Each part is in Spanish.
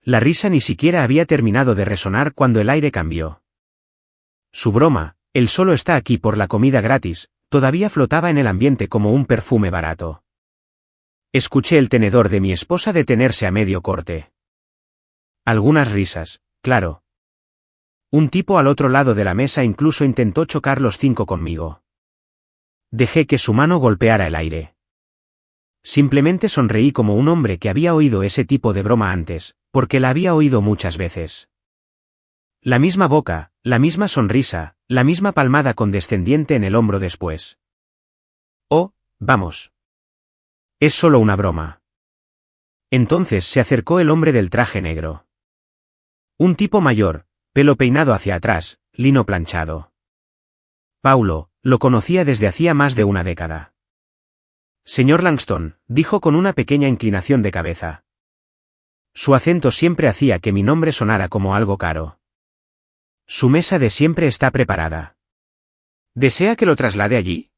La risa ni siquiera había terminado de resonar cuando el aire cambió. Su broma, él solo está aquí por la comida gratis, todavía flotaba en el ambiente como un perfume barato. Escuché el tenedor de mi esposa detenerse a medio corte. Algunas risas, claro. Un tipo al otro lado de la mesa incluso intentó chocar los 5 conmigo. Dejé que su mano golpeara el aire. Simplemente sonreí como un hombre que había oído ese tipo de broma antes, porque la había oído muchas veces. La misma boca, la misma sonrisa, la misma palmada condescendiente en el hombro después. Oh, vamos. Es solo una broma. Entonces se acercó el hombre del traje negro. Un tipo mayor, pelo peinado hacia atrás, lino planchado. Paulo, lo conocía desde hacía más de una década. Señor Langston, dijo con una pequeña inclinación de cabeza. Su acento siempre hacía que mi nombre sonara como algo caro. Su mesa de siempre está preparada. ¿Desea que lo traslade allí?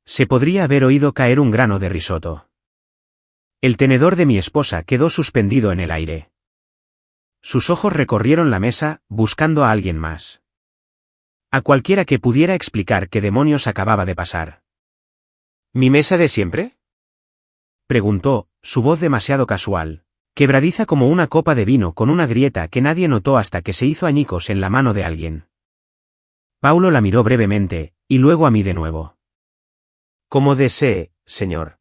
Se podría haber oído caer un grano de risotto. El tenedor de mi esposa quedó suspendido en el aire. Sus ojos recorrieron la mesa, buscando a alguien más. A cualquiera que pudiera explicar qué demonios acababa de pasar. ¿Mi mesa de siempre?, preguntó, su voz demasiado casual, quebradiza como una copa de vino con una grieta que nadie notó hasta que se hizo añicos en la mano de alguien. Paulo la miró brevemente, y luego a mí de nuevo. Como desee, señor.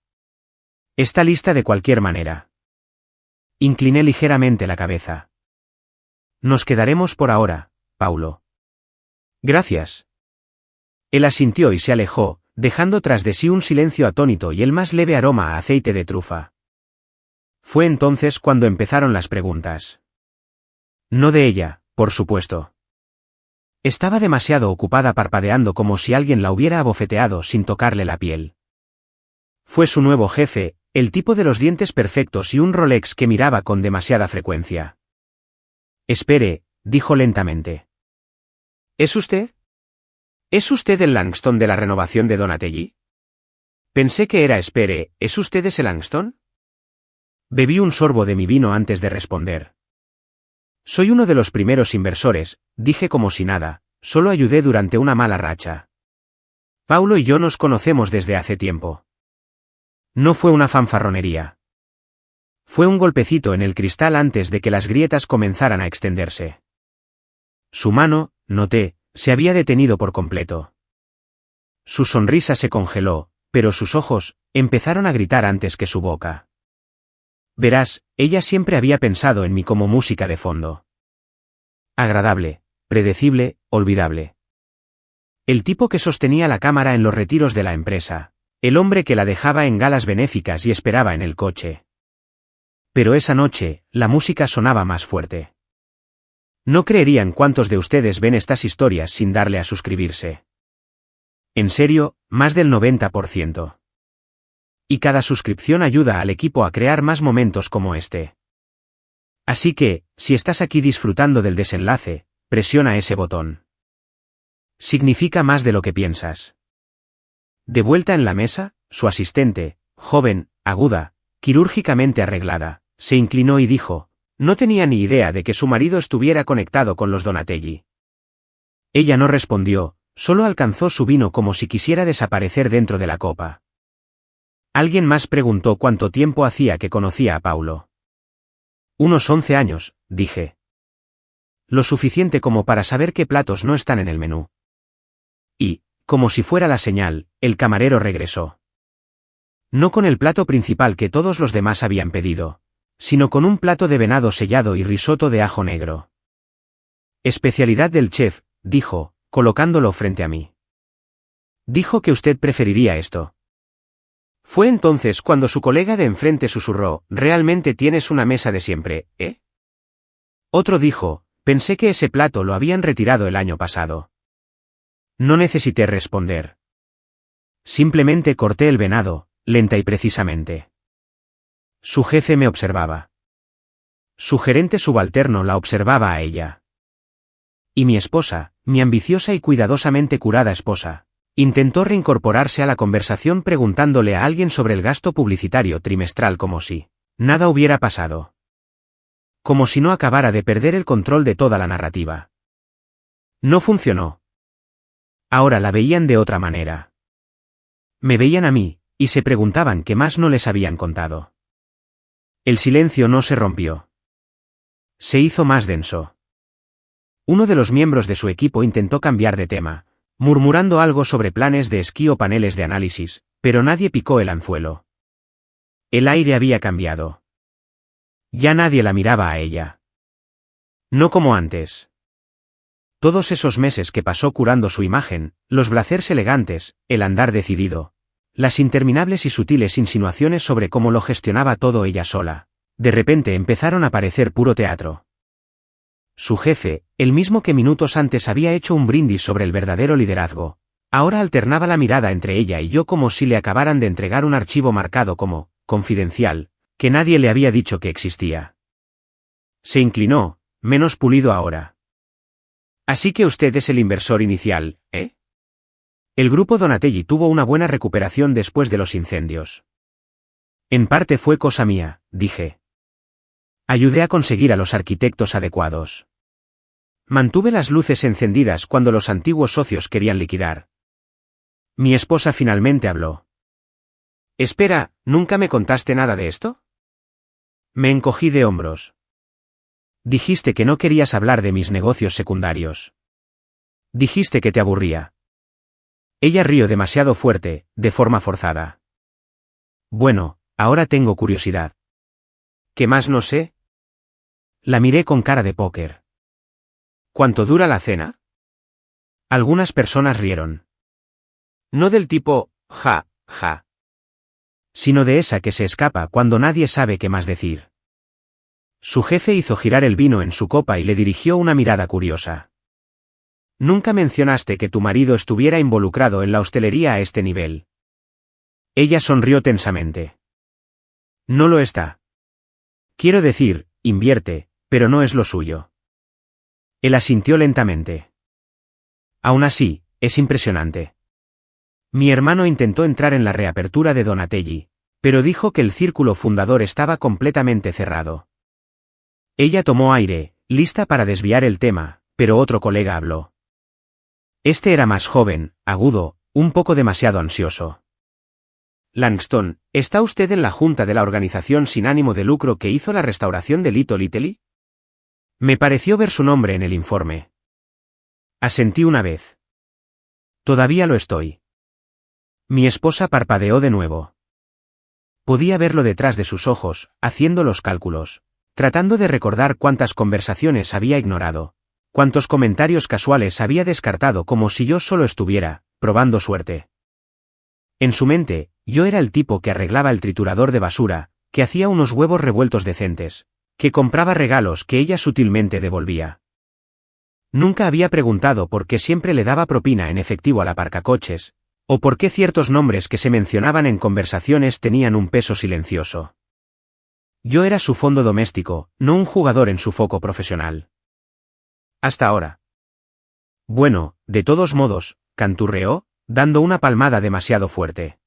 Está lista de cualquier manera. Incliné ligeramente la cabeza. Nos quedaremos por ahora, Paulo. Gracias. Él asintió y se alejó, dejando tras de sí un silencio atónito y el más leve aroma a aceite de trufa. Fue entonces cuando empezaron las preguntas. No de ella, por supuesto. Estaba demasiado ocupada parpadeando como si alguien la hubiera abofeteado sin tocarle la piel. Fue su nuevo jefe, el tipo de los dientes perfectos y un Rolex que miraba con demasiada frecuencia. Espere, dijo lentamente. ¿Es usted? ¿Es usted el Langston de la renovación de Donatelli? Pensé que era espere, ¿es usted ese Langston? Bebí un sorbo de mi vino antes de responder. Soy uno de los primeros inversores, dije como si nada, solo ayudé durante una mala racha. Paulo y yo nos conocemos desde hace tiempo. No fue una fanfarronería. Fue un golpecito en el cristal antes de que las grietas comenzaran a extenderse. Su mano, noté, se había detenido por completo. Su sonrisa se congeló, pero sus ojos empezaron a gritar antes que su boca. Verás, ella siempre había pensado en mí como música de fondo. Agradable, predecible, olvidable. El tipo que sostenía la cámara en los retiros de la empresa, el hombre que la dejaba en galas benéficas y esperaba en el coche. Pero esa noche, la música sonaba más fuerte. No creerían cuántos de ustedes ven estas historias sin darle a suscribirse. En serio, más del 90%. Y cada suscripción ayuda al equipo a crear más momentos como este. Así que, si estás aquí disfrutando del desenlace, presiona ese botón. Significa más de lo que piensas. De vuelta en la mesa, su asistente, joven, aguda, quirúrgicamente arreglada, se inclinó y dijo, no tenía ni idea de que su marido estuviera conectado con los Donatelli. Ella no respondió, solo alcanzó su vino como si quisiera desaparecer dentro de la copa. Alguien más preguntó cuánto tiempo hacía que conocía a Paulo. Unos 11 años, dije. Lo suficiente como para saber qué platos no están en el menú. Y, como si fuera la señal, el camarero regresó. No con el plato principal que todos los demás habían pedido, sino con un plato de venado sellado y risotto de ajo negro. Especialidad del chef, dijo, colocándolo frente a mí. Dijo que usted preferiría esto. Fue entonces cuando su colega de enfrente susurró, realmente tienes una mesa de siempre, ¿eh? Otro dijo, pensé que ese plato lo habían retirado el año pasado. No necesité responder. Simplemente corté el venado, lenta y precisamente. Su jefe me observaba. Su gerente subalterno la observaba a ella. Y mi esposa, mi ambiciosa y cuidadosamente curada esposa, intentó reincorporarse a la conversación preguntándole a alguien sobre el gasto publicitario trimestral como si nada hubiera pasado. como si no acabara de perder el control de toda la narrativa. No funcionó. Ahora la veían de otra manera. Me veían a mí, y se preguntaban qué más no les habían contado. El silencio no se rompió. Se hizo más denso. Uno de los miembros de su equipo intentó cambiar de tema, murmurando algo sobre planes de esquí o paneles de análisis, pero nadie picó el anzuelo. El aire había cambiado. Ya nadie la miraba a ella. No como antes. Todos esos meses que pasó curando su imagen, los blazers elegantes, el andar decidido, las interminables y sutiles insinuaciones sobre cómo lo gestionaba todo ella sola, de repente empezaron a parecer puro teatro. Su jefe, el mismo que minutos antes había hecho un brindis sobre el verdadero liderazgo, ahora alternaba la mirada entre ella y yo como si le acabaran de entregar un archivo marcado como confidencial, que nadie le había dicho que existía. Se inclinó, menos pulido ahora. Así que usted es el inversor inicial, ¿eh? El grupo Donatelli tuvo una buena recuperación después de los incendios. En parte fue cosa mía, dije. Ayudé a conseguir a los arquitectos adecuados. Mantuve las luces encendidas cuando los antiguos socios querían liquidar. Mi esposa finalmente habló. Espera, ¿nunca me contaste nada de esto? Me encogí de hombros. Dijiste que no querías hablar de mis negocios secundarios. Dijiste que te aburría. Ella rió demasiado fuerte, de forma forzada. Bueno, ahora tengo curiosidad. ¿Qué más no sé? La miré con cara de póker. ¿Cuánto dura la cena? Algunas personas rieron. No del tipo, ja, ja. Sino de esa que se escapa cuando nadie sabe qué más decir. Su jefe hizo girar el vino en su copa y le dirigió una mirada curiosa. Nunca mencionaste que tu marido estuviera involucrado en la hostelería a este nivel. Ella sonrió tensamente. No lo está. Quiero decir, invierte, pero no es lo suyo. Él asintió lentamente. Aún así, es impresionante. Mi hermano intentó entrar en la reapertura de Donatelli, pero dijo que el círculo fundador estaba completamente cerrado. Ella tomó aire, lista para desviar el tema, pero otro colega habló. Este era más joven, agudo, un poco demasiado ansioso. Langston, ¿está usted en la junta de la organización sin ánimo de lucro que hizo la restauración de Little Italy? Me pareció ver su nombre en el informe. Asentí una vez. Todavía lo estoy. Mi esposa parpadeó de nuevo. Podía verlo detrás de sus ojos, haciendo los cálculos, tratando de recordar cuántas conversaciones había ignorado, cuántos comentarios casuales había descartado como si yo solo estuviera, probando suerte. En su mente, yo era el tipo que arreglaba el triturador de basura, que hacía unos huevos revueltos decentes, que compraba regalos que ella sutilmente devolvía. Nunca había preguntado por qué siempre le daba propina en efectivo al aparcacoches, o por qué ciertos nombres que se mencionaban en conversaciones tenían un peso silencioso. Yo era su fondo doméstico, no un jugador en su foco profesional. Hasta ahora. Bueno, de todos modos, canturreó, dando una palmada demasiado fuerte.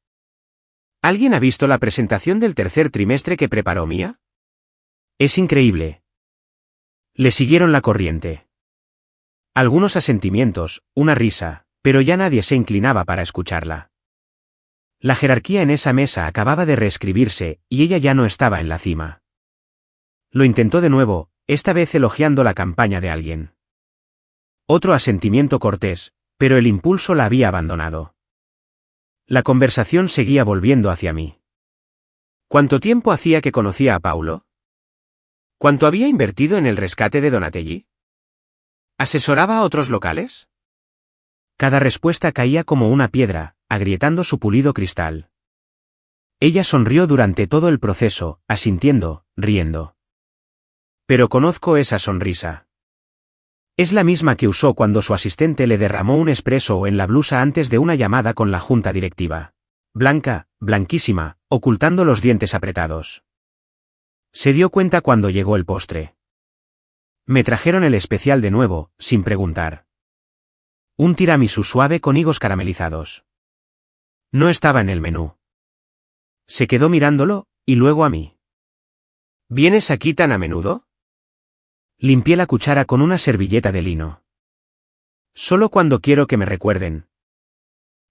¿Alguien ha visto la presentación del tercer trimestre que preparó Mía? Es increíble. Le siguieron la corriente. Algunos asentimientos, una risa, pero ya nadie se inclinaba para escucharla. La jerarquía en esa mesa acababa de reescribirse, y ella ya no estaba en la cima. Lo intentó de nuevo, esta vez elogiando la campaña de alguien. Otro asentimiento cortés, pero el impulso la había abandonado. La conversación seguía volviendo hacia mí. ¿Cuánto tiempo hacía que conocía a Paulo? ¿Cuánto había invertido en el rescate de Donatelli? ¿Asesoraba a otros locales? Cada respuesta caía como una piedra, agrietando su pulido cristal. Ella sonrió durante todo el proceso, asintiendo, riendo. Pero conozco esa sonrisa. Es la misma que usó cuando su asistente le derramó un espresso en la blusa antes de una llamada con la junta directiva. Blanca, blanquísima, ocultando los dientes apretados. Se dio cuenta cuando llegó el postre. Me trajeron el especial de nuevo, sin preguntar. Un tiramisú suave con higos caramelizados. No estaba en el menú. Se quedó mirándolo, y luego a mí. ¿Vienes aquí tan a menudo? Limpié la cuchara con una servilleta de lino. Solo cuando quiero que me recuerden.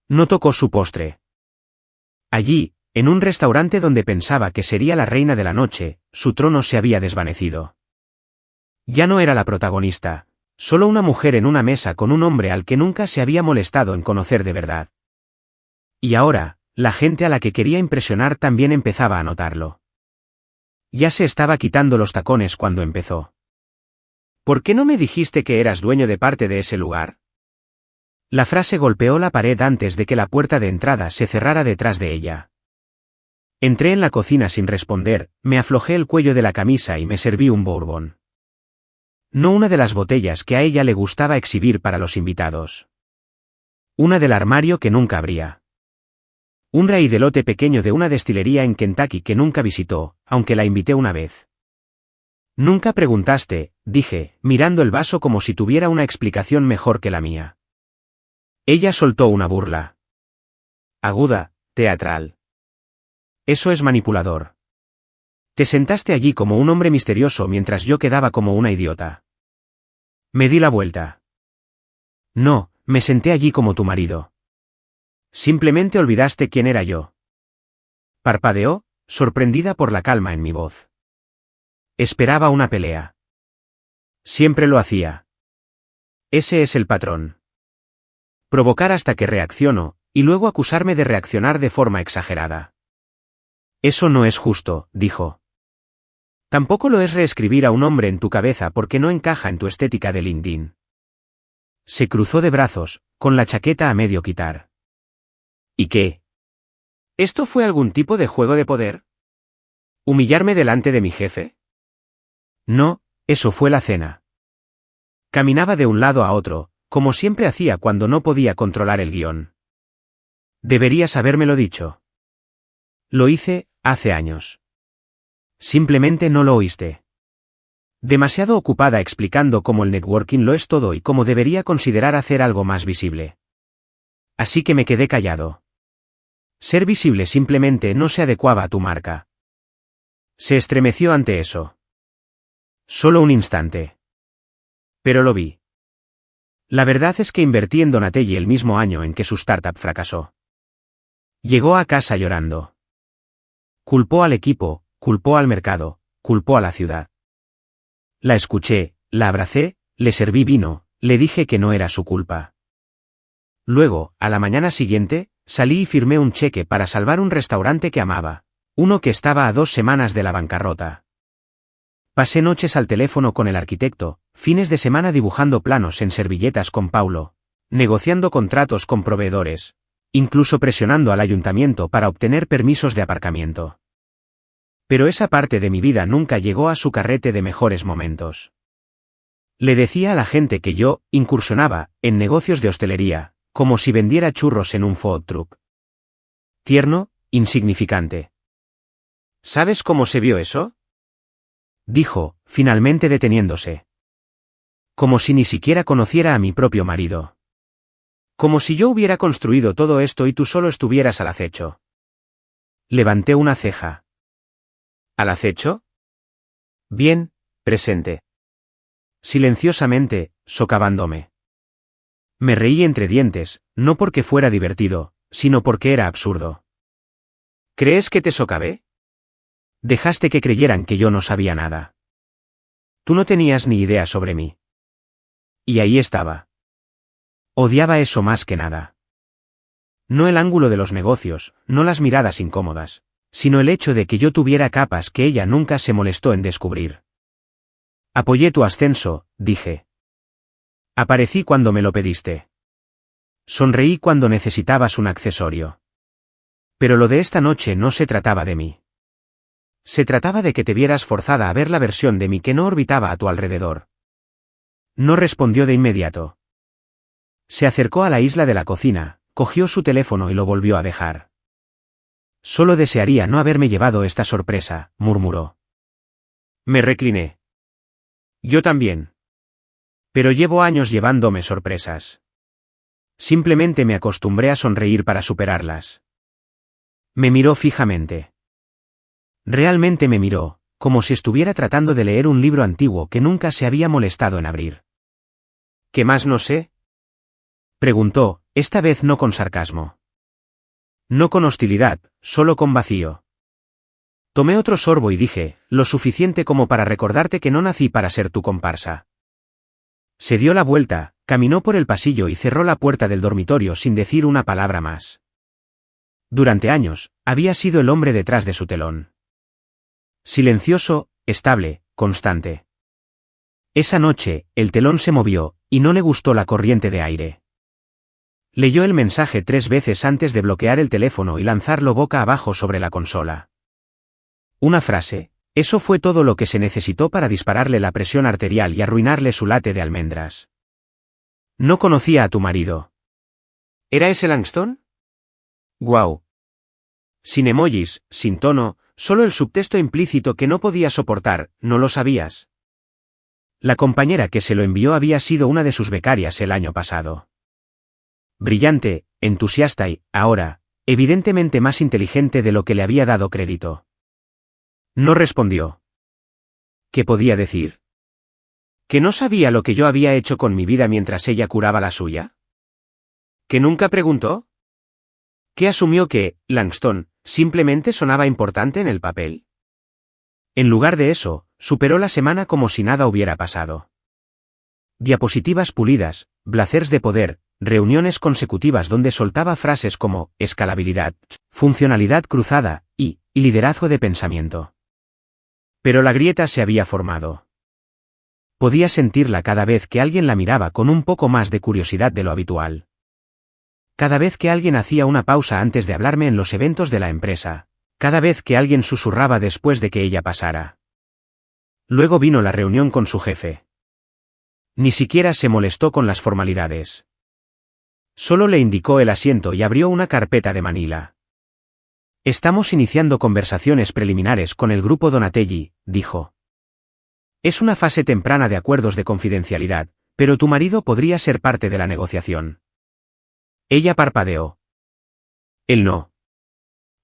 No tocó su postre. Allí, en un restaurante donde pensaba que sería la reina de la noche, su trono se había desvanecido. Ya no era la protagonista, solo una mujer en una mesa con un hombre al que nunca se había molestado en conocer de verdad. Y ahora, la gente a la que quería impresionar también empezaba a notarlo. Ya se estaba quitando los tacones cuando empezó. ¿Por qué no me dijiste que eras dueño de parte de ese lugar? La frase golpeó la pared antes de que la puerta de entrada se cerrara detrás de ella. Entré en la cocina sin responder, me aflojé el cuello de la camisa y me serví un bourbon. No una de las botellas que a ella le gustaba exhibir para los invitados. Una del armario que nunca abría. Un raídelote pequeño de una destilería en Kentucky que nunca visitó, aunque la invité una vez. Nunca preguntaste, dije, mirando el vaso como si tuviera una explicación mejor que la mía. Ella soltó una burla. Aguda, teatral. Eso es manipulador. Te sentaste allí como un hombre misterioso mientras yo quedaba como una idiota. Me di la vuelta. No, me senté allí como tu marido. Simplemente olvidaste quién era yo. Parpadeó, sorprendida por la calma en mi voz. Esperaba una pelea. Siempre lo hacía. Ese es el patrón. Provocar hasta que reacciono, y luego acusarme de reaccionar de forma exagerada. Eso no es justo, dijo. Tampoco lo es reescribir a un hombre en tu cabeza porque no encaja en tu estética de LinkedIn. Se cruzó de brazos, con la chaqueta a medio quitar. ¿Y qué? ¿Esto fue algún tipo de juego de poder? ¿Humillarme delante de mi jefe? No, eso fue la cena. Caminaba de un lado a otro, como siempre hacía cuando no podía controlar el guión. Deberías habérmelo dicho. Lo hice, hace años. Simplemente no lo oíste. Demasiado ocupada explicando cómo el networking lo es todo y cómo debería considerar hacer algo más visible. Así que me quedé callado. Ser visible simplemente no se adecuaba a tu marca. Se estremeció ante eso. Solo un instante. Pero lo vi. La verdad es que invertí en Donatelli el mismo año en que su startup fracasó. Llegó a casa llorando. Culpó al equipo, culpó al mercado, culpó a la ciudad. La escuché, la abracé, le serví vino, le dije que no era su culpa. Luego, a la mañana siguiente, salí y firmé un cheque para salvar un restaurante que amaba, uno que estaba a 2 semanas de la bancarrota. Pasé noches al teléfono con el arquitecto, fines de semana dibujando planos en servilletas con Paulo, negociando contratos con proveedores, incluso presionando al ayuntamiento para obtener permisos de aparcamiento. Pero esa parte de mi vida nunca llegó a su carrete de mejores momentos. Le decía a la gente que yo incursionaba en negocios de hostelería, como si vendiera churros en un food truck. Tierno, insignificante. ¿Sabes cómo se vio eso? Dijo, finalmente deteniéndose. Como si ni siquiera conociera a mi propio marido. Como si yo hubiera construido todo esto y tú solo estuvieras al acecho. Levanté una ceja. ¿Al acecho? Bien, presente. Silenciosamente, socavándome. Me reí entre dientes, no porque fuera divertido, sino porque era absurdo. ¿Crees que te socavé? Dejaste que creyeran que yo no sabía nada. Tú no tenías ni idea sobre mí. Y ahí estaba. Odiaba eso más que nada. No el ángulo de los negocios, no las miradas incómodas, sino el hecho de que yo tuviera capas que ella nunca se molestó en descubrir. Apoyé tu ascenso, dije. Aparecí cuando me lo pediste. Sonreí cuando necesitabas un accesorio. Pero lo de esta noche no se trataba de mí. Se trataba de que te vieras forzada a ver la versión de mí que no orbitaba a tu alrededor. No respondió de inmediato. Se acercó a la isla de la cocina, cogió su teléfono y lo volvió a dejar. Solo desearía no haberme llevado esta sorpresa, murmuró. Me recliné. Yo también. Pero llevo años llevándome sorpresas. Simplemente me acostumbré a sonreír para superarlas. Me miró fijamente. Realmente me miró, como si estuviera tratando de leer un libro antiguo que nunca se había molestado en abrir. ¿Qué más no sé? Preguntó, esta vez no con sarcasmo. No con hostilidad, solo con vacío. Tomé otro sorbo y dije, lo suficiente como para recordarte que no nací para ser tu comparsa. Se dio la vuelta, caminó por el pasillo y cerró la puerta del dormitorio sin decir una palabra más. Durante años, había sido el hombre detrás de su telón. Silencioso, estable, constante. Esa noche, el telón se movió, y no le gustó la corriente de aire. Leyó el mensaje 3 veces antes de bloquear el teléfono y lanzarlo boca abajo sobre la consola. Una frase, eso fue todo lo que se necesitó para dispararle la presión arterial y arruinarle su late de almendras. No conocía a tu marido. ¿Era ese Langston? Guau. Sin emojis, sin tono, solo el subtexto implícito que no podía soportar, ¿no lo sabías? La compañera que se lo envió había sido una de sus becarias el año pasado. Brillante, entusiasta y, ahora, evidentemente más inteligente de lo que le había dado crédito. No respondió. ¿Qué podía decir? ¿Que no sabía lo que yo había hecho con mi vida mientras ella curaba la suya? ¿Que nunca preguntó? ¿Que asumió que, Langston, simplemente sonaba importante en el papel? En lugar de eso, superó la semana como si nada hubiera pasado. Diapositivas pulidas, blazers de poder, reuniones consecutivas donde soltaba frases como escalabilidad, funcionalidad cruzada y liderazgo de pensamiento. Pero la grieta se había formado. Podía sentirla cada vez que alguien la miraba con un poco más de curiosidad de lo habitual. Cada vez que alguien hacía una pausa antes de hablarme en los eventos de la empresa. Cada vez que alguien susurraba después de que ella pasara. Luego vino la reunión con su jefe. Ni siquiera se molestó con las formalidades. Solo le indicó el asiento y abrió una carpeta de Manila. Estamos iniciando conversaciones preliminares con el grupo Donatelli, dijo. Es una fase temprana de acuerdos de confidencialidad, pero tu marido podría ser parte de la negociación. Ella parpadeó. Él no.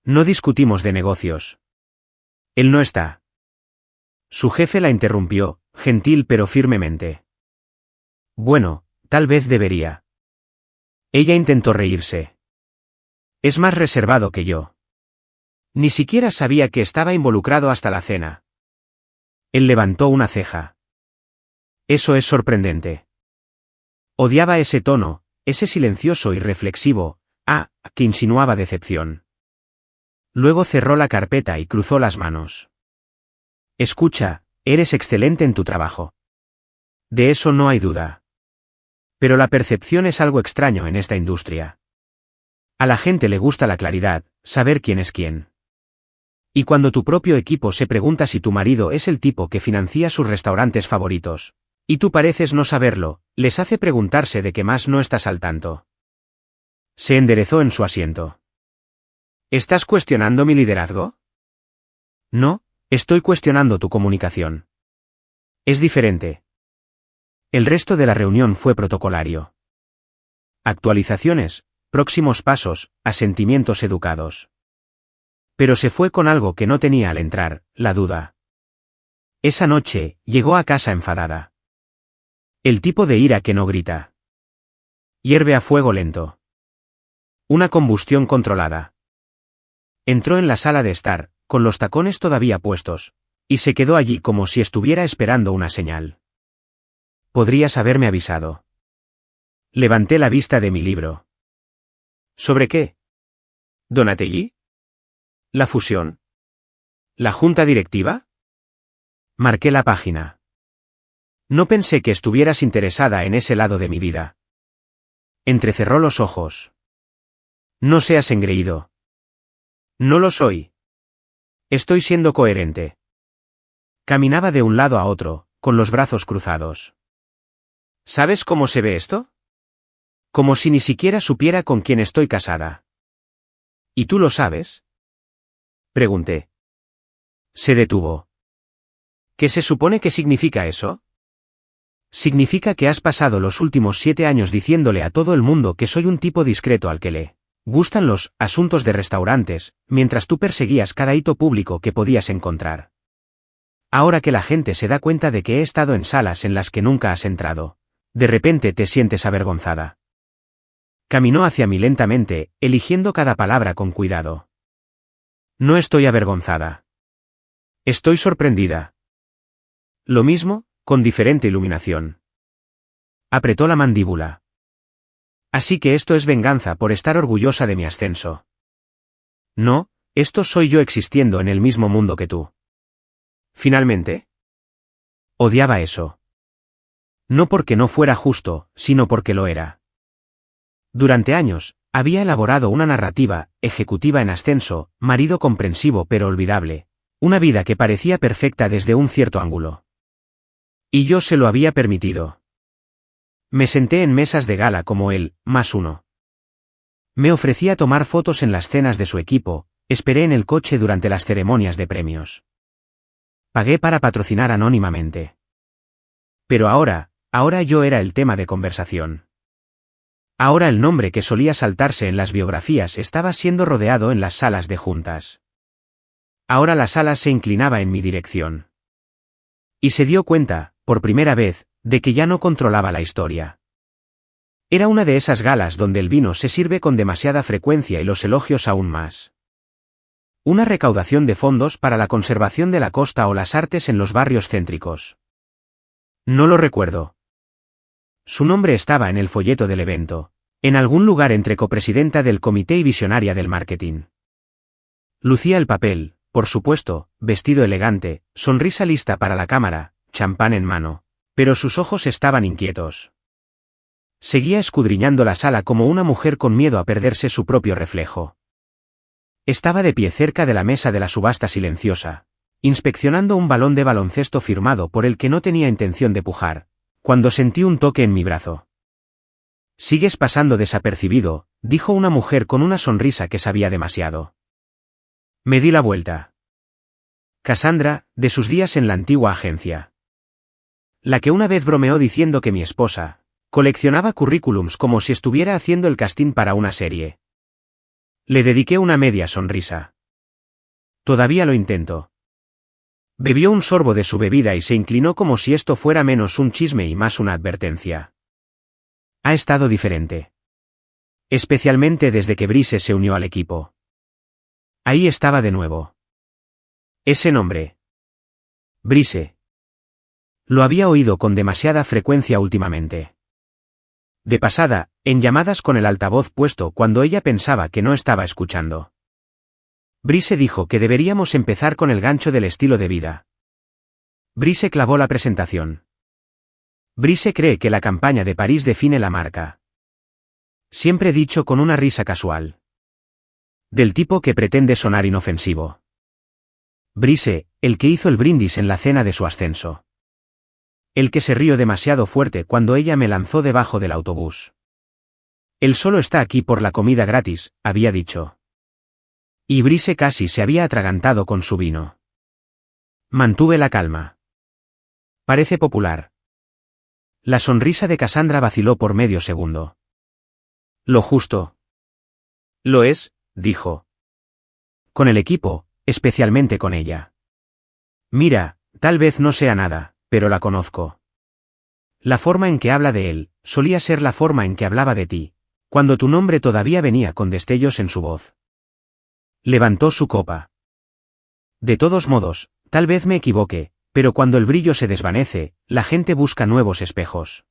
No discutimos de negocios. Él no está. Su jefe la interrumpió, gentil pero firmemente. Bueno, tal vez debería. Ella intentó reírse. Es más reservado que yo. Ni siquiera sabía que estaba involucrado hasta la cena. Él levantó una ceja. Eso es sorprendente. Odiaba ese tono, ese silencioso y reflexivo, que insinuaba decepción. Luego cerró la carpeta y cruzó las manos. Escucha, eres excelente en tu trabajo. De eso no hay duda. Pero la percepción es algo extraño en esta industria. A la gente le gusta la claridad, saber quién es quién. Y cuando tu propio equipo se pregunta si tu marido es el tipo que financia sus restaurantes favoritos, y tú pareces no saberlo, les hace preguntarse de qué más no estás al tanto. Se enderezó en su asiento. ¿Estás cuestionando mi liderazgo? No, estoy cuestionando tu comunicación. Es diferente. El resto de la reunión fue protocolario. Actualizaciones, próximos pasos, asentimientos educados. Pero se fue con algo que no tenía al entrar, la duda. Esa noche, llegó a casa enfadada. El tipo de ira que no grita. Hierve a fuego lento. Una combustión controlada. Entró en la sala de estar, con los tacones todavía puestos, y se quedó allí como si estuviera esperando una señal. Podrías haberme avisado. Levanté la vista de mi libro. ¿Sobre qué? ¿Donatelli? ¿La fusión? ¿La junta directiva? Marqué la página. No pensé que estuvieras interesada en ese lado de mi vida. Entrecerró los ojos. No seas engreído. No lo soy. Estoy siendo coherente. Caminaba de un lado a otro, con los brazos cruzados. ¿Sabes cómo se ve esto? Como si ni siquiera supiera con quién estoy casada. ¿Y tú lo sabes? Pregunté. Se detuvo. ¿Qué se supone que significa eso? Significa que has pasado los últimos 7 años diciéndole a todo el mundo que soy un tipo discreto al que le gustan los asuntos de restaurantes, mientras tú perseguías cada hito público que podías encontrar. Ahora que la gente se da cuenta de que he estado en salas en las que nunca has entrado, de repente te sientes avergonzada. Caminó hacia mí lentamente, eligiendo cada palabra con cuidado. No estoy avergonzada. Estoy sorprendida. Lo mismo, con diferente iluminación. Apretó la mandíbula. Así que esto es venganza por estar orgullosa de mi ascenso. No, esto soy yo existiendo en el mismo mundo que tú. Finalmente. Odiaba eso. No porque no fuera justo, sino porque lo era. Durante años, había elaborado una narrativa, ejecutiva en ascenso, marido comprensivo pero olvidable, una vida que parecía perfecta desde un cierto ángulo. Y yo se lo había permitido. Me senté en mesas de gala como él, +1. Me ofrecía tomar fotos en las cenas de su equipo, esperé en el coche durante las ceremonias de premios. Pagué para patrocinar anónimamente. Pero ahora yo era el tema de conversación. Ahora el nombre que solía saltarse en las biografías estaba siendo rodeado en las salas de juntas. Ahora la sala se inclinaba en mi dirección. Y se dio cuenta, por primera vez, de que ya no controlaba la historia. Era una de esas galas donde el vino se sirve con demasiada frecuencia y los elogios aún más. Una recaudación de fondos para la conservación de la costa o las artes en los barrios céntricos. No lo recuerdo. Su nombre estaba en el folleto del evento, en algún lugar entre copresidenta del comité y visionaria del marketing. Lucía el papel, por supuesto, vestido elegante, sonrisa lista para la cámara, champán en mano, pero sus ojos estaban inquietos. Seguía escudriñando la sala como una mujer con miedo a perderse su propio reflejo. Estaba de pie cerca de la mesa de la subasta silenciosa, inspeccionando un balón de baloncesto firmado por el que no tenía intención de pujar, cuando sentí un toque en mi brazo. «Sigues pasando desapercibido», dijo una mujer con una sonrisa que sabía demasiado. Me di la vuelta. Cassandra, de sus días en la antigua agencia. La que una vez bromeó diciendo que mi esposa coleccionaba currículums como si estuviera haciendo el casting para una serie. Le dediqué una media sonrisa. Todavía lo intento. Bebió un sorbo de su bebida y se inclinó como si esto fuera menos un chisme y más una advertencia. Ha estado diferente. Especialmente desde que Brice se unió al equipo. Ahí estaba de nuevo. Ese nombre. Brice. Lo había oído con demasiada frecuencia últimamente. De pasada, en llamadas con el altavoz puesto cuando ella pensaba que no estaba escuchando. Brice dijo que deberíamos empezar con el gancho del estilo de vida. Brice clavó la presentación. Brice cree que la campaña de París define la marca. Siempre dicho con una risa casual. Del tipo que pretende sonar inofensivo. Brice, el que hizo el brindis en la cena de su ascenso. El que se rió demasiado fuerte cuando ella me lanzó debajo del autobús. Él solo está aquí por la comida gratis, había dicho. Y Brice casi se había atragantado con su vino. Mantuve la calma. Parece popular. La sonrisa de Cassandra vaciló por medio segundo. Lo justo. Lo es, dijo. Con el equipo, especialmente con ella. Mira, tal vez no sea nada, pero la conozco. La forma en que habla de él, solía ser la forma en que hablaba de ti, cuando tu nombre todavía venía con destellos en su voz. Levantó su copa. De todos modos, tal vez me equivoque, pero cuando el brillo se desvanece, la gente busca nuevos espejos.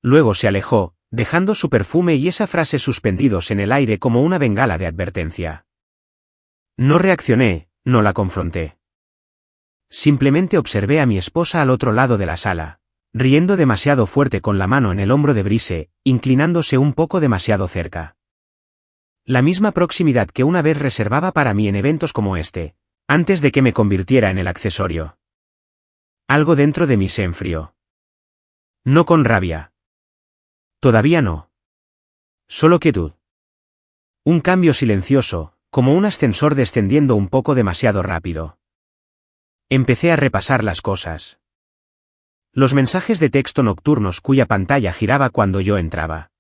Luego se alejó, dejando su perfume y esa frase suspendidos en el aire como una bengala de advertencia. No reaccioné, no la confronté. Simplemente observé a mi esposa al otro lado de la sala, riendo demasiado fuerte con la mano en el hombro de Brice, inclinándose un poco demasiado cerca. La misma proximidad que una vez reservaba para mí en eventos como este, antes de que me convirtiera en el accesorio. Algo dentro de mí se enfrió. No con rabia. Todavía no. Solo quietud. Un cambio silencioso, como un ascensor descendiendo un poco demasiado rápido. Empecé a repasar las cosas. Los mensajes de texto nocturnos cuya pantalla giraba cuando yo entraba.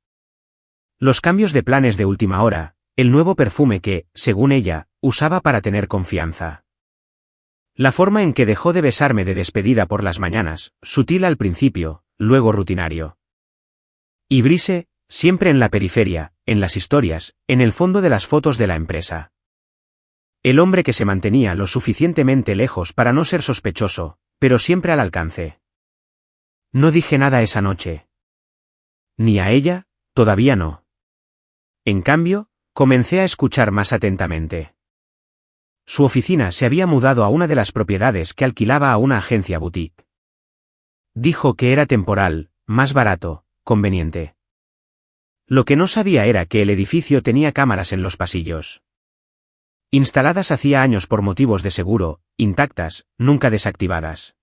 Los cambios de planes de última hora, el nuevo perfume que, según ella, usaba para tener confianza. La forma en que dejó de besarme de despedida por las mañanas, sutil al principio, luego rutinario. Y Brice, siempre en la periferia, en las historias, en el fondo de las fotos de la empresa. El hombre que se mantenía lo suficientemente lejos para no ser sospechoso, pero siempre al alcance. No dije nada esa noche. Ni a ella, todavía no. En cambio, comencé a escuchar más atentamente. Su oficina se había mudado a una de las propiedades que alquilaba a una agencia boutique. Dijo que era temporal, más barato, conveniente. Lo que no sabía era que el edificio tenía cámaras en los pasillos. Instaladas hacía años por motivos de seguro, intactas, nunca desactivadas.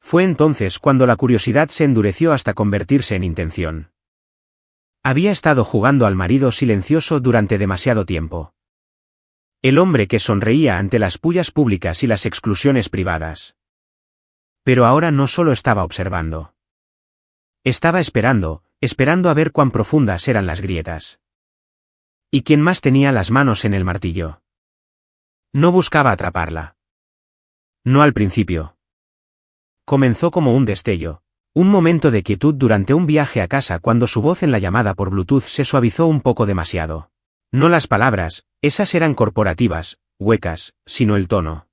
Fue entonces cuando la curiosidad se endureció hasta convertirse en intención. Había estado jugando al marido silencioso durante demasiado tiempo. El hombre que sonreía ante las pullas públicas y las exclusiones privadas. Pero ahora no solo estaba observando. Estaba esperando a ver cuán profundas eran las grietas. ¿Y quién más tenía las manos en el martillo? No buscaba atraparla. No al principio. Comenzó como un destello, un momento de quietud durante un viaje a casa cuando su voz en la llamada por Bluetooth se suavizó un poco demasiado. No las palabras, esas eran corporativas, huecas, sino el tono.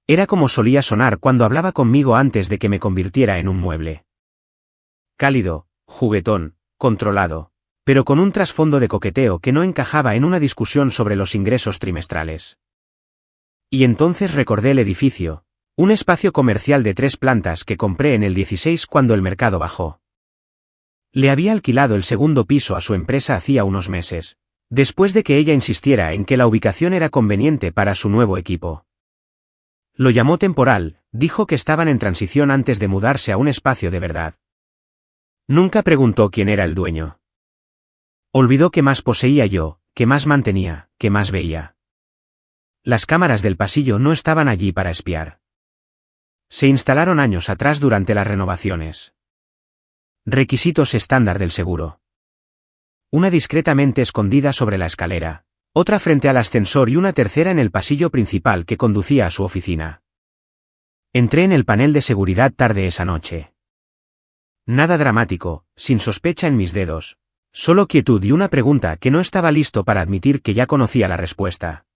Era como solía sonar cuando hablaba conmigo antes de que me convirtiera en un mueble. Cálido, juguetón, controlado, pero con un trasfondo de coqueteo que no encajaba en una discusión sobre los ingresos trimestrales. Y entonces recordé el edificio, un espacio comercial de 3 plantas que compré en el 16 cuando el mercado bajó. Le había alquilado el segundo piso a su empresa hacía unos meses, después de que ella insistiera en que la ubicación era conveniente para su nuevo equipo. Lo llamó temporal, dijo que estaban en transición antes de mudarse a un espacio de verdad. Nunca preguntó quién era el dueño. Olvidó que más poseía yo, que más mantenía, que más veía. Las cámaras del pasillo no estaban allí para espiar. Se instalaron años atrás durante las renovaciones. Requisitos estándar del seguro. Una discretamente escondida sobre la escalera, otra frente al ascensor y una tercera en el pasillo principal que conducía a su oficina. Entré en el panel de seguridad tarde esa noche. Nada dramático, sin sospecha en mis dedos, solo quietud y una pregunta que no estaba listo para admitir que ya conocía la respuesta.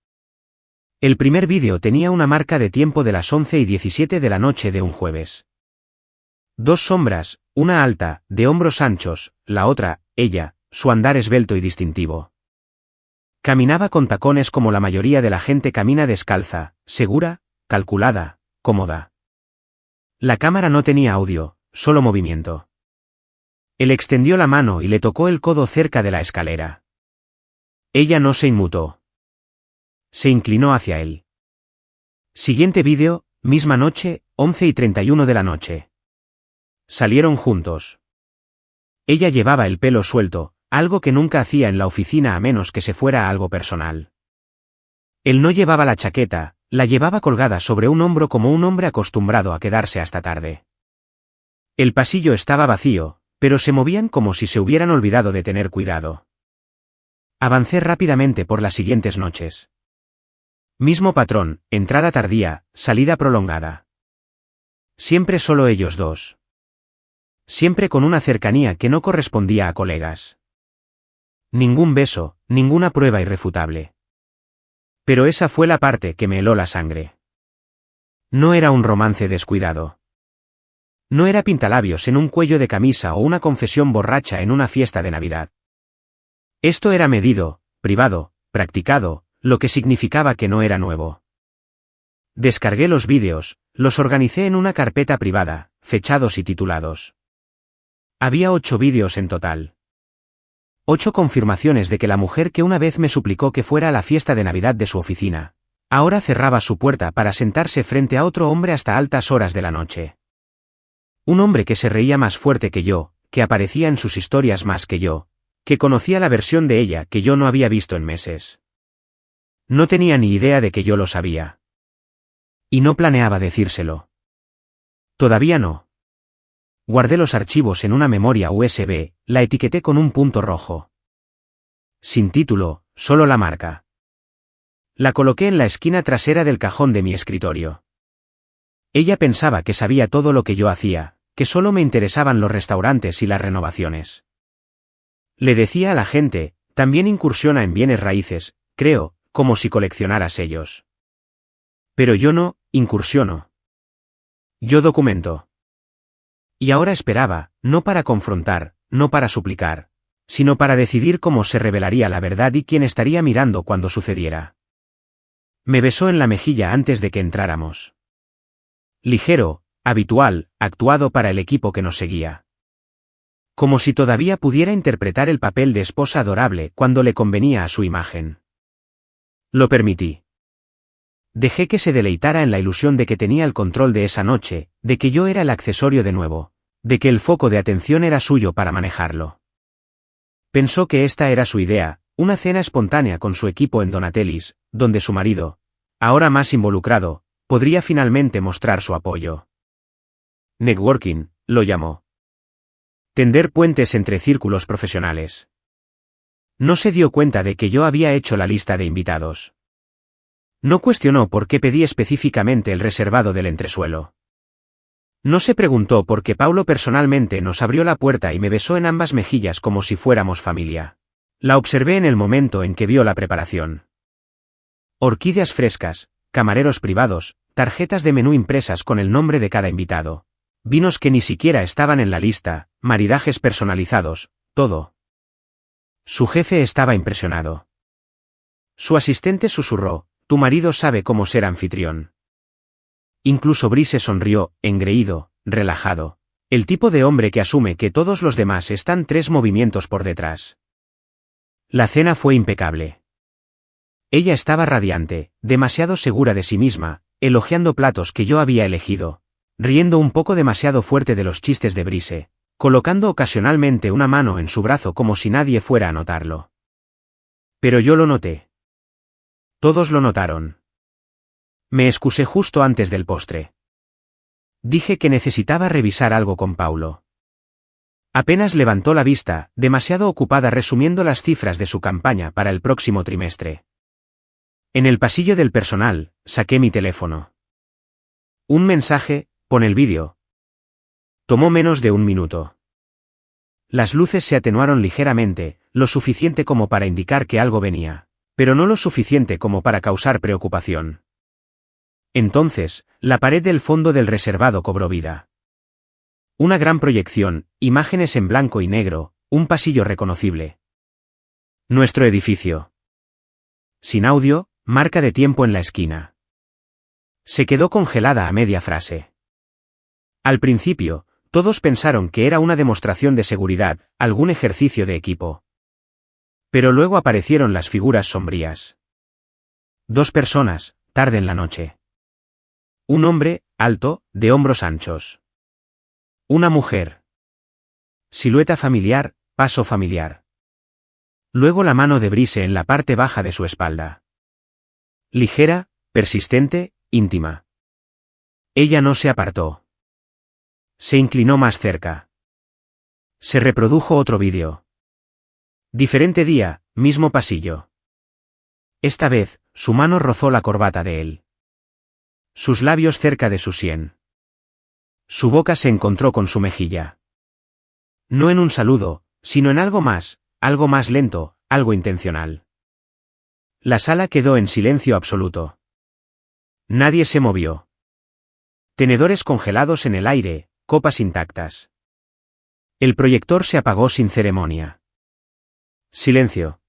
El primer vídeo tenía una marca de tiempo de las 11:17 de la noche de un jueves. 2 sombras, una alta, de hombros anchos, la otra, ella, su andar esbelto y distintivo. Caminaba con tacones como la mayoría de la gente camina descalza, segura, calculada, cómoda. La cámara no tenía audio, solo movimiento. Él extendió la mano y le tocó el codo cerca de la escalera. Ella no se inmutó. Se inclinó hacia él. Siguiente vídeo, misma noche, 11:31 de la noche. Salieron juntos. Ella llevaba el pelo suelto, algo que nunca hacía en la oficina a menos que se fuera algo personal. Él no llevaba la chaqueta, la llevaba colgada sobre un hombro como un hombre acostumbrado a quedarse hasta tarde. El pasillo estaba vacío, pero se movían como si se hubieran olvidado de tener cuidado. Avancé rápidamente por las siguientes noches. Mismo patrón, entrada tardía, salida prolongada. Siempre solo ellos dos. Siempre con una cercanía que no correspondía a colegas. Ningún beso, ninguna prueba irrefutable. Pero esa fue la parte que me heló la sangre. No era un romance descuidado. No era pintalabios en un cuello de camisa o una confesión borracha en una fiesta de Navidad. Esto era medido, privado, practicado, lo que significaba que no era nuevo. Descargué los vídeos, los organicé en una carpeta privada, fechados y titulados. Había 8 vídeos en total. 8 confirmaciones de que la mujer que una vez me suplicó que fuera a la fiesta de Navidad de su oficina, ahora cerraba su puerta para sentarse frente a otro hombre hasta altas horas de la noche. Un hombre que se reía más fuerte que yo, que aparecía en sus historias más que yo, que conocía la versión de ella que yo no había visto en meses. No tenía ni idea de que yo lo sabía. Y no planeaba decírselo. Todavía no. Guardé los archivos en una memoria USB, la etiqueté con un punto rojo. Sin título, solo la marca. La coloqué en la esquina trasera del cajón de mi escritorio. Ella pensaba que sabía todo lo que yo hacía, que solo me interesaban los restaurantes y las renovaciones. Le decía a la gente, también incursiona en bienes raíces, creo, como si coleccionara sellos. Pero yo no, incursiono. Yo documento. Y ahora esperaba, no para confrontar, no para suplicar, sino para decidir cómo se revelaría la verdad y quién estaría mirando cuando sucediera. Me besó en la mejilla antes de que entráramos. Ligero, habitual, actuado para el equipo que nos seguía. Como si todavía pudiera interpretar el papel de esposa adorable cuando le convenía a su imagen. Lo permití. Dejé que se deleitara en la ilusión de que tenía el control de esa noche, de que yo era el accesorio de nuevo, de que el foco de atención era suyo para manejarlo. Pensó que esta era su idea, una cena espontánea con su equipo en Donatellis, donde su marido, ahora más involucrado, podría finalmente mostrar su apoyo. Networking, lo llamó. Tender puentes entre círculos profesionales. No se dio cuenta de que yo había hecho la lista de invitados. No cuestionó por qué pedí específicamente el reservado del entresuelo. No se preguntó por qué Paulo personalmente nos abrió la puerta y me besó en ambas mejillas como si fuéramos familia. La observé en el momento en que vio la preparación. Orquídeas frescas, camareros privados, tarjetas de menú impresas con el nombre de cada invitado. Vinos que ni siquiera estaban en la lista, maridajes personalizados, todo. Su jefe estaba impresionado. Su asistente susurró, tu marido sabe cómo ser anfitrión. Incluso Brice sonrió, engreído, relajado. El tipo de hombre que asume que todos los demás están 3 movimientos por detrás. La cena fue impecable. Ella estaba radiante, demasiado segura de sí misma, elogiando platos que yo había elegido, riendo un poco demasiado fuerte de los chistes de Brice, colocando ocasionalmente una mano en su brazo como si nadie fuera a notarlo. Pero yo lo noté. Todos lo notaron. Me excusé justo antes del postre. Dije que necesitaba revisar algo con Paulo. Apenas levantó la vista, demasiado ocupada resumiendo las cifras de su campaña para el próximo trimestre. En el pasillo del personal, saqué mi teléfono. Un mensaje, pon el vídeo. Tomó menos de 1 minuto. Las luces se atenuaron ligeramente, lo suficiente como para indicar que algo venía, pero no lo suficiente como para causar preocupación. Entonces, la pared del fondo del reservado cobró vida. Una gran proyección, imágenes en blanco y negro, un pasillo reconocible. Nuestro edificio. Sin audio, marca de tiempo en la esquina. Se quedó congelada a media frase. Al principio, todos pensaron que era una demostración de seguridad, algún ejercicio de equipo. Pero luego aparecieron las figuras sombrías. 2 personas, tarde en la noche. Un hombre, alto, de hombros anchos. Una mujer. Silueta familiar, paso familiar. Luego la mano de Brice en la parte baja de su espalda. Ligera, persistente, íntima. Ella no se apartó. Se inclinó más cerca. Se reprodujo otro vídeo. Diferente día, mismo pasillo. Esta vez, su mano rozó la corbata de él. Sus labios cerca de su sien. Su boca se encontró con su mejilla. No en un saludo, sino en algo más lento, algo intencional. La sala quedó en silencio absoluto. Nadie se movió. Tenedores congelados en el aire, copas intactas. El proyector se apagó sin ceremonia. Silencio.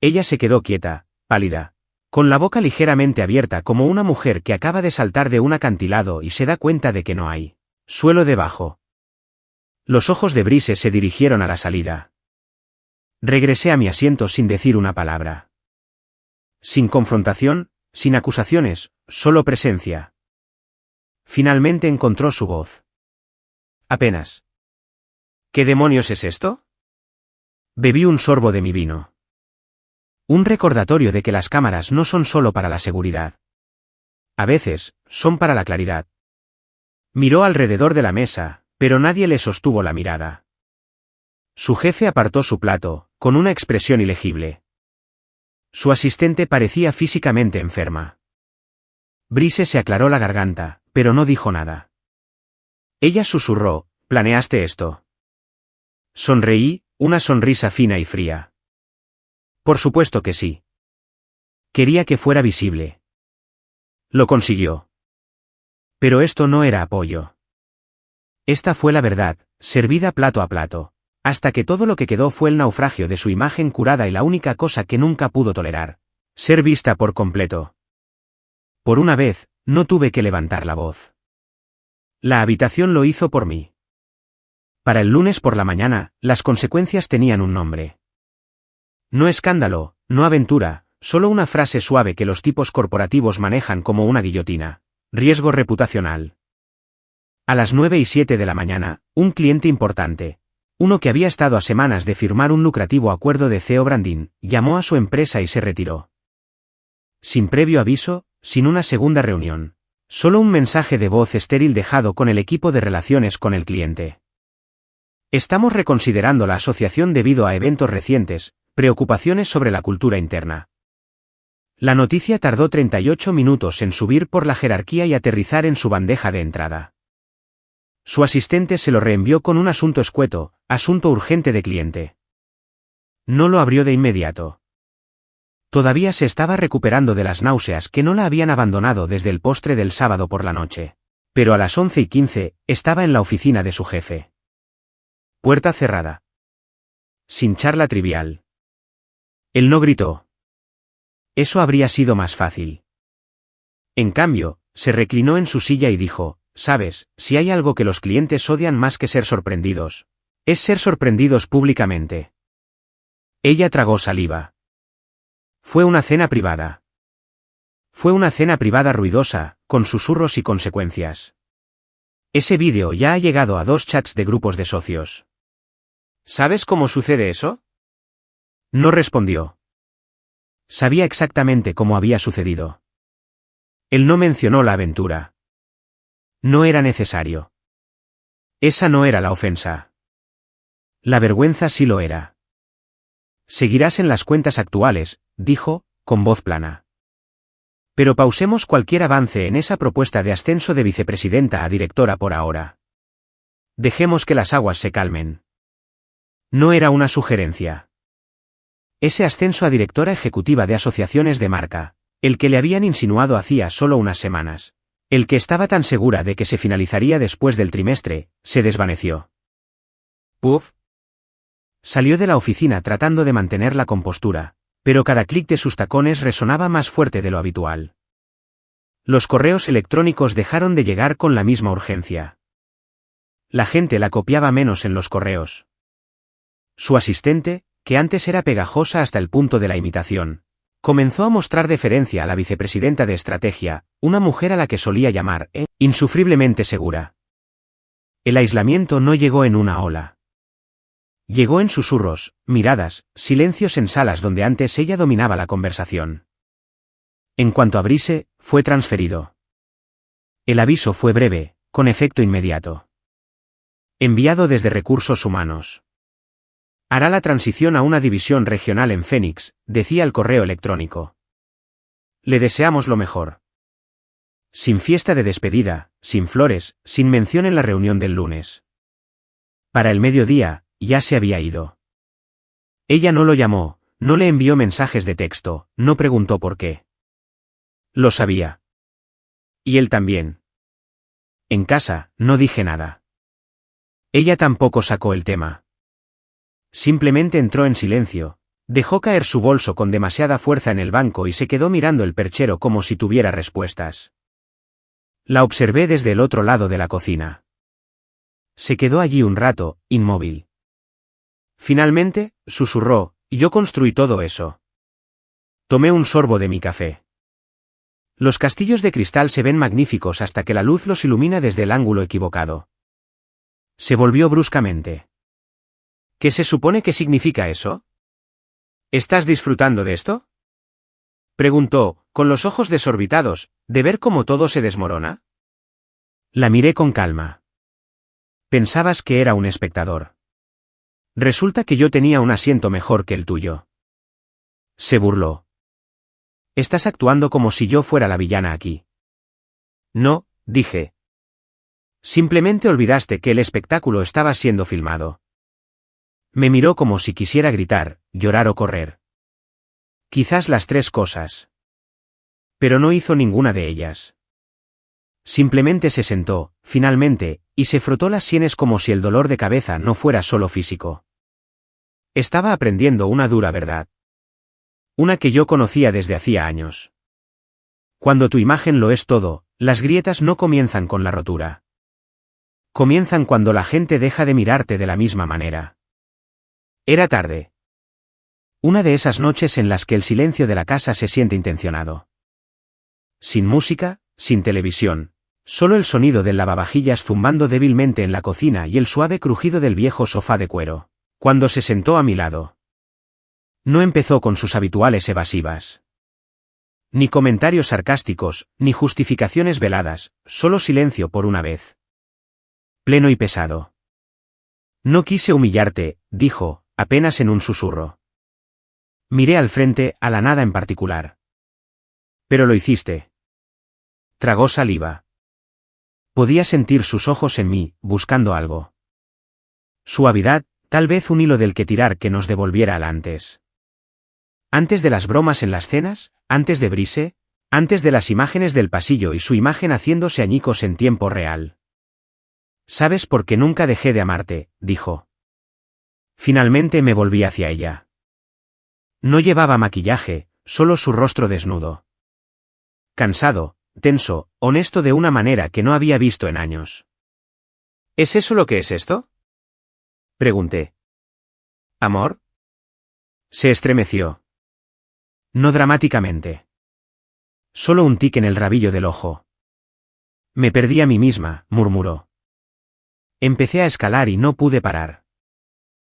Ella se quedó quieta, pálida, con la boca ligeramente abierta como una mujer que acaba de saltar de un acantilado y se da cuenta de que no hay suelo debajo. Los ojos de Brice se dirigieron a la salida. Regresé a mi asiento sin decir una palabra. Sin confrontación, sin acusaciones, solo presencia. Finalmente encontró su voz. Apenas. ¿Qué demonios es esto? Bebí un sorbo de mi vino. Un recordatorio de que las cámaras no son solo para la seguridad. A veces, son para la claridad. Miró alrededor de la mesa, pero nadie le sostuvo la mirada. Su jefe apartó su plato, con una expresión ilegible. Su asistente parecía físicamente enferma. Brice se aclaró la garganta, pero no dijo nada. Ella susurró, ¿planeaste esto? Sonreí, una sonrisa fina y fría. Por supuesto que sí. Quería que fuera visible. Lo consiguió. Pero esto no era apoyo. Esta fue la verdad, servida plato a plato, hasta que todo lo que quedó fue el naufragio de su imagen curada y la única cosa que nunca pudo tolerar, ser vista por completo. Por una vez, no tuve que levantar la voz. La habitación lo hizo por mí. Para el lunes por la mañana, las consecuencias tenían un nombre. No escándalo, no aventura, solo una frase suave que los tipos corporativos manejan como una guillotina. Riesgo reputacional. A las 9:07 de la mañana, un cliente importante, uno que había estado a semanas de firmar un lucrativo acuerdo de CEO branding, llamó a su empresa y se retiró. Sin previo aviso, sin una segunda reunión. Solo un mensaje de voz estéril dejado con el equipo de relaciones con el cliente. Estamos reconsiderando la asociación debido a eventos recientes, preocupaciones sobre la cultura interna. La noticia tardó 38 minutos en subir por la jerarquía y aterrizar en su bandeja de entrada. Su asistente se lo reenvió con un asunto escueto, asunto urgente de cliente. No lo abrió de inmediato. Todavía se estaba recuperando de las náuseas que no la habían abandonado desde el postre del sábado por la noche. Pero a las 11:15, estaba en la oficina de su jefe. Puerta cerrada. Sin charla trivial. Él no gritó. Eso habría sido más fácil. En cambio, se reclinó en su silla y dijo, «Sabes, si hay algo que los clientes odian más que ser sorprendidos, es ser sorprendidos públicamente». Ella tragó saliva. Fue una cena privada. Fue una cena privada ruidosa, con susurros y consecuencias. Ese vídeo ya ha llegado a 2 chats de grupos de socios. ¿Sabes cómo sucede eso? No respondió. Sabía exactamente cómo había sucedido. Él no mencionó la aventura. No era necesario. Esa no era la ofensa. La vergüenza sí lo era. Seguirás en las cuentas actuales, dijo, con voz plana. Pero pausemos cualquier avance en esa propuesta de ascenso de vicepresidenta a directora por ahora. Dejemos que las aguas se calmen. No era una sugerencia. Ese ascenso a directora ejecutiva de asociaciones de marca, el que le habían insinuado hacía solo unas semanas, el que estaba tan segura de que se finalizaría después del trimestre, se desvaneció. Puff. Salió de la oficina tratando de mantener la compostura, pero cada clic de sus tacones resonaba más fuerte de lo habitual. Los correos electrónicos dejaron de llegar con la misma urgencia. La gente la copiaba menos en los correos. Su asistente, que antes era pegajosa hasta el punto de la imitación, comenzó a mostrar deferencia a la vicepresidenta de estrategia, una mujer a la que solía llamar, insufriblemente segura. El aislamiento no llegó en una ola. Llegó en susurros, miradas, silencios en salas donde antes ella dominaba la conversación. En cuanto a Brice, fue transferido. El aviso fue breve, con efecto inmediato. Enviado desde Recursos Humanos. Hará la transición a una división regional en Phoenix, decía el correo electrónico. Le deseamos lo mejor. Sin fiesta de despedida, sin flores, sin mención en la reunión del lunes. Para el mediodía, ya se había ido. Ella no lo llamó, no le envió mensajes de texto, no preguntó por qué. Lo sabía. Y él también. En casa, no dije nada. Ella tampoco sacó el tema. Simplemente entró en silencio, dejó caer su bolso con demasiada fuerza en el banco y se quedó mirando el perchero como si tuviera respuestas. La observé desde el otro lado de la cocina. Se quedó allí un rato, inmóvil. Finalmente, susurró, yo construí todo eso. Tomé un sorbo de mi café. Los castillos de cristal se ven magníficos hasta que la luz los ilumina desde el ángulo equivocado. Se volvió bruscamente. ¿Qué se supone que significa eso? ¿Estás disfrutando de esto? Preguntó, con los ojos desorbitados, de ver cómo todo se desmorona. La miré con calma. Pensabas que era un espectador. Resulta que yo tenía un asiento mejor que el tuyo. Se burló. Estás actuando como si yo fuera la villana aquí. No, dije. Simplemente olvidaste que el espectáculo estaba siendo filmado. Me miró como si quisiera gritar, llorar o correr. Quizás las tres cosas. Pero no hizo ninguna de ellas. Simplemente se sentó, finalmente, y se frotó las sienes como si el dolor de cabeza no fuera solo físico. Estaba aprendiendo una dura verdad. Una que yo conocía desde hacía años. Cuando tu imagen lo es todo, las grietas no comienzan con la rotura. Comienzan cuando la gente deja de mirarte de la misma manera. Era tarde. Una de esas noches en las que el silencio de la casa se siente intencionado. Sin música, sin televisión, solo el sonido del lavavajillas zumbando débilmente en la cocina y el suave crujido del viejo sofá de cuero. Cuando se sentó a mi lado. No empezó con sus habituales evasivas. Ni comentarios sarcásticos, ni justificaciones veladas, solo silencio por una vez. Pleno y pesado. No quise humillarte, dijo, apenas en un susurro. Miré al frente, a la nada en particular. Pero lo hiciste. Tragó saliva. Podía sentir sus ojos en mí, buscando algo. Suavidad, tal vez un hilo del que tirar que nos devolviera al antes. Antes de las bromas en las cenas, antes de Brise, antes de las imágenes del pasillo y su imagen haciéndose añicos en tiempo real. ¿Sabes por qué nunca dejé de amarte?, dijo. Finalmente me volví hacia ella. No llevaba maquillaje, solo su rostro desnudo. Cansado, tenso, honesto de una manera que no había visto en años. ¿Es eso lo que es esto?, pregunté. ¿Amor? Se estremeció. No dramáticamente. Solo un tic en el rabillo del ojo. Me perdí a mí misma, murmuró. Empecé a escalar y no pude parar.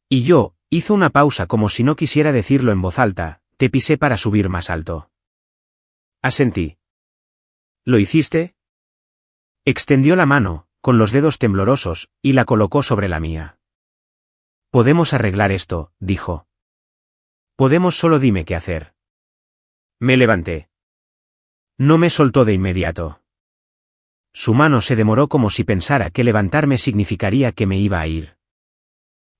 Y yo, hizo una pausa como si no quisiera decirlo en voz alta, te pisé para subir más alto. Asentí. ¿Lo hiciste? Extendió la mano, con los dedos temblorosos, y la colocó sobre la mía. Podemos arreglar esto, dijo. Podemos, solo dime qué hacer. Me levanté. No me soltó de inmediato. Su mano se demoró como si pensara que levantarme significaría que me iba a ir.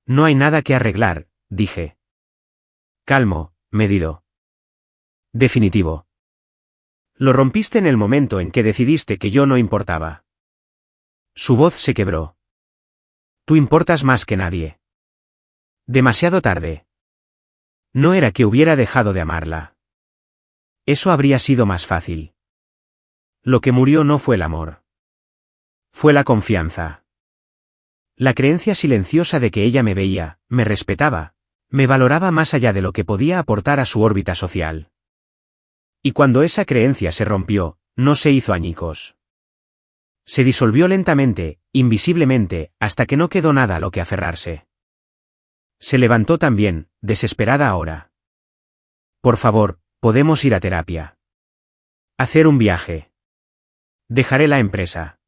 No hay nada que arreglar, dije. Calmo, medido. Definitivo. Lo rompiste en el momento en que decidiste que yo no importaba. Su voz se quebró. Tú importas más que nadie. Demasiado tarde. No era que hubiera dejado de amarla. Eso habría sido más fácil. Lo que murió no fue el amor. Fue la confianza. La creencia silenciosa de que ella me veía, me respetaba, me valoraba más allá de lo que podía aportar a su órbita social. Y cuando esa creencia se rompió, no se hizo añicos. Se disolvió lentamente, invisiblemente, hasta que no quedó nada a lo que aferrarse. Se levantó también, desesperada ahora. Por favor, podemos ir a terapia. Hacer un viaje. Dejaré la empresa.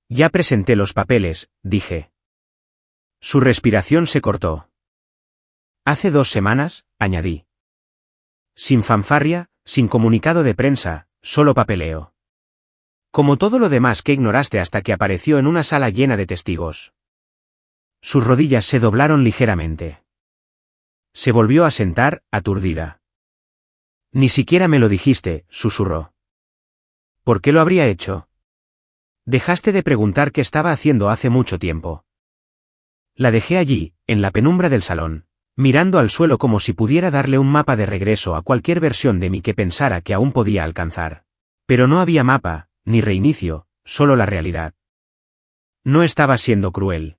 Ya presenté los papeles, dije. Su respiración se cortó. Hace 2 semanas, añadí. Sin fanfarria, sin comunicado de prensa, solo papeleo. Como todo lo demás que ignoraste hasta que apareció en una sala llena de testigos. Sus rodillas se doblaron ligeramente. Se volvió a sentar, aturdida. Ni siquiera me lo dijiste, susurró. ¿Por qué lo habría hecho? Dejaste de preguntar qué estaba haciendo hace mucho tiempo. La dejé allí, en la penumbra del salón, mirando al suelo como si pudiera darle un mapa de regreso a cualquier versión de mí que pensara que aún podía alcanzar. Pero no había mapa, ni reinicio, solo la realidad. No estaba siendo cruel.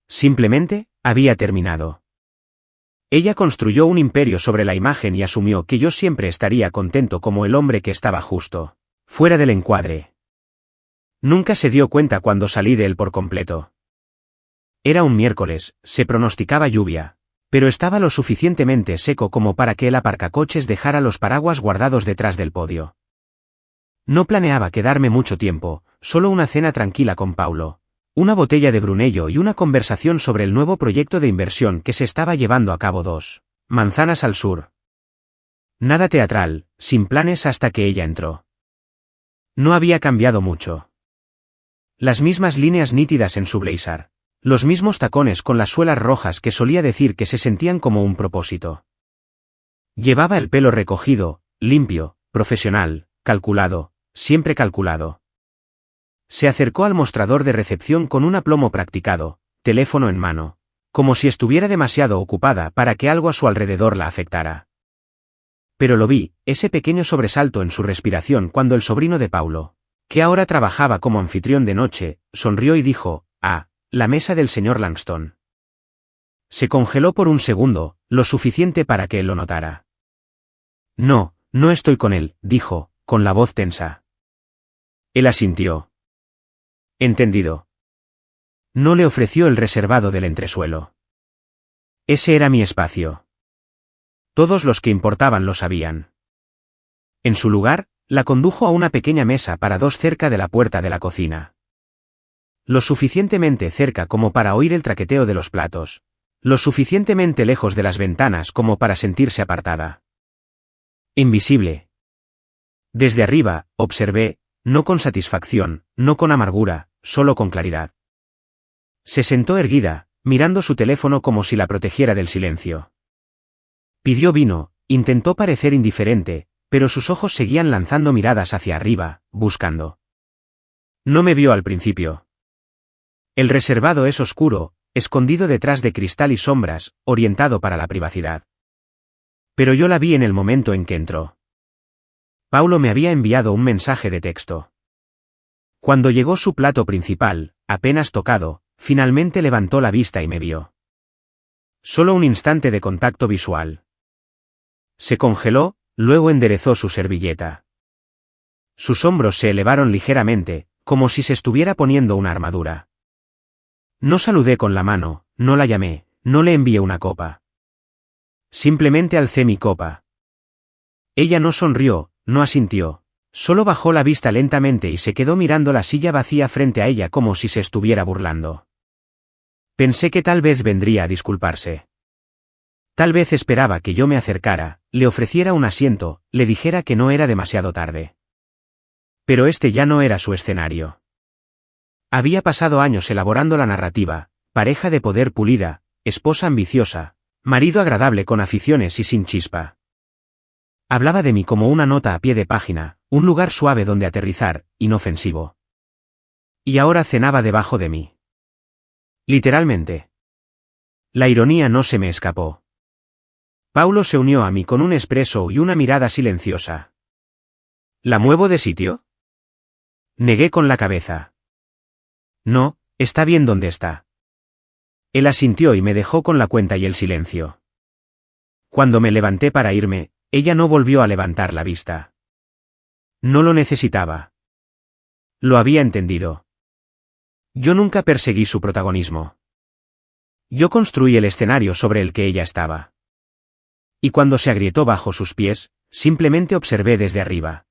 Simplemente, había terminado. Ella construyó un imperio sobre la imagen y asumió que yo siempre estaría contento como el hombre que estaba justo, fuera del encuadre. Nunca se dio cuenta cuando salí de él por completo. Era un miércoles, se pronosticaba lluvia, pero estaba lo suficientemente seco como para que el aparcacoches dejara los paraguas guardados detrás del podio. No planeaba quedarme mucho tiempo, solo una cena tranquila con Paulo, una botella de Brunello y una conversación sobre el nuevo proyecto de inversión que se estaba llevando a cabo 2 manzanas al sur. Nada teatral, sin planes hasta que ella entró. No había cambiado mucho. Las mismas líneas nítidas en su blazer. Los mismos tacones con las suelas rojas que solía decir que se sentían como un propósito. Llevaba el pelo recogido, limpio, profesional, calculado, siempre calculado. Se acercó al mostrador de recepción con un aplomo practicado, teléfono en mano, como si estuviera demasiado ocupada para que algo a su alrededor la afectara. Pero lo vi, ese pequeño sobresalto en su respiración cuando el sobrino de Paulo, que ahora trabajaba como anfitrión de noche, sonrió y dijo, «Ah, la mesa del señor Langston». Se congeló por un segundo, lo suficiente para que él lo notara. «No, no estoy con él», dijo, con la voz tensa. Él asintió. «Entendido». No le ofreció el reservado del entresuelo. Ese era mi espacio. Todos los que importaban lo sabían. En su lugar, la condujo a una pequeña mesa para dos cerca de la puerta de la cocina. Lo suficientemente cerca como para oír el traqueteo de los platos. Lo suficientemente lejos de las ventanas como para sentirse apartada. Invisible. Desde arriba, observé, no con satisfacción, no con amargura, solo con claridad. Se sentó erguida, mirando su teléfono como si la protegiera del silencio. Pidió vino, intentó parecer indiferente, pero sus ojos seguían lanzando miradas hacia arriba, buscando. No me vio al principio. El reservado es oscuro, escondido detrás de cristal y sombras, orientado para la privacidad. Pero yo la vi en el momento en que entró. Paulo me había enviado un mensaje de texto. Cuando llegó su plato principal, apenas tocado, finalmente levantó la vista y me vio. Solo un instante de contacto visual. Se congeló, luego enderezó su servilleta. Sus hombros se elevaron ligeramente, como si se estuviera poniendo una armadura. No saludé con la mano, no la llamé, no le envié una copa. Simplemente alcé mi copa. Ella no sonrió, no asintió, solo bajó la vista lentamente y se quedó mirando la silla vacía frente a ella como si se estuviera burlando. Pensé que tal vez vendría a disculparse. Tal vez esperaba que yo me acercara, le ofreciera un asiento, le dijera que no era demasiado tarde. Pero este ya no era su escenario. Había pasado años elaborando la narrativa, pareja de poder pulida, esposa ambiciosa, marido agradable con aficiones y sin chispa. Hablaba de mí como una nota a pie de página, un lugar suave donde aterrizar, inofensivo. Y ahora cenaba debajo de mí. Literalmente. La ironía no se me escapó. Paulo se unió a mí con un espresso y una mirada silenciosa. ¿La muevo de sitio? Negué con la cabeza. No, está bien donde está. Él asintió y me dejó con la cuenta y el silencio. Cuando me levanté para irme, ella no volvió a levantar la vista. No lo necesitaba. Lo había entendido. Yo nunca perseguí su protagonismo. Yo construí el escenario sobre el que ella estaba. Y cuando se agrietó bajo sus pies, simplemente observé desde arriba.